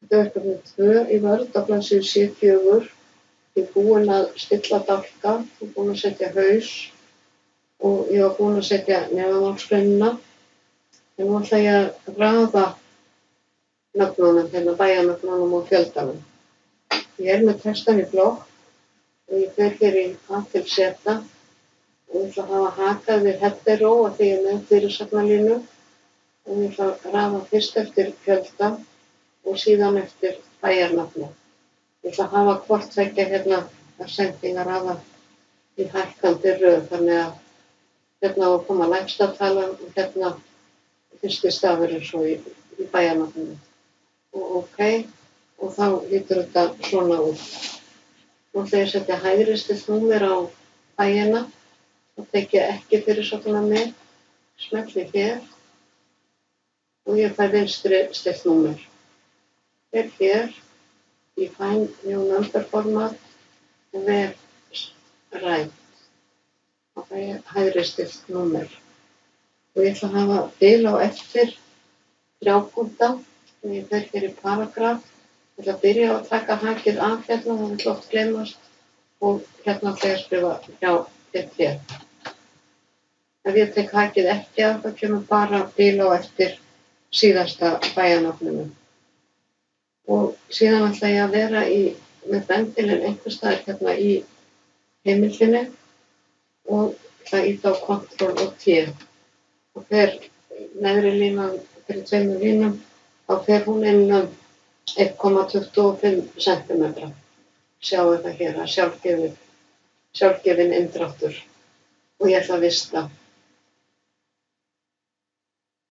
Þetta er verkefni 2 í Word á blaðsíðu 74. Ég er búin að stilla dálka, ég er búin að setja haus og ég var búin að setja nefamálsgreinina. En nú ætla ég að raða nöfnunum, bæjarnöfnunum og fjöldanum. Ég er með textan í blokk og ég fer hér í A til Z og ég ætla að hafa hakað við header row af því ég er með fyrirsagnarlínu og ég ætla að raða fyrst eftir fjölda og síðan eftir bæjarnafni. Ég ætla að hafa hvort tveggja hérna að sendinga raða í hækkandi röð þannig að hérna á að koma lægsta talan og hérna fyrsti stafur er svo í bæjarnafninu. Og OK, og þá lítur þetta svona út. Nú ætla ég að setja hægri stillt númer á bæina. Þá tek ég ekki fyrirsögnina með, smelli hér og ég fæ vinstri stillt númer. Hér í Find New Number format og ver right. Þá fæ ég hægri stillt númer. Og ég ætla að hafa bil á eftir 3 punkta og ég fer hér í paragraf. Ég ætla að byrja á að taka hakið af hérna, það vill oft gleymast og hérna ætla ég að skrifa hjá hér. Ef ég tek hakið ekki af, þá kemur bara bil á eftir síðasta bæjarnafninu. Og síðan ætla ég að vera með bendilinn einhvers staðar hérna í heimildinni og ætla að ýta á Ctrl og T. Og fer neðri línan fyrir 2 línum, þá fer hún inn 1,25 cm. Sjáu það hér að sjálfgefin inndráttur og ég ætla að vista.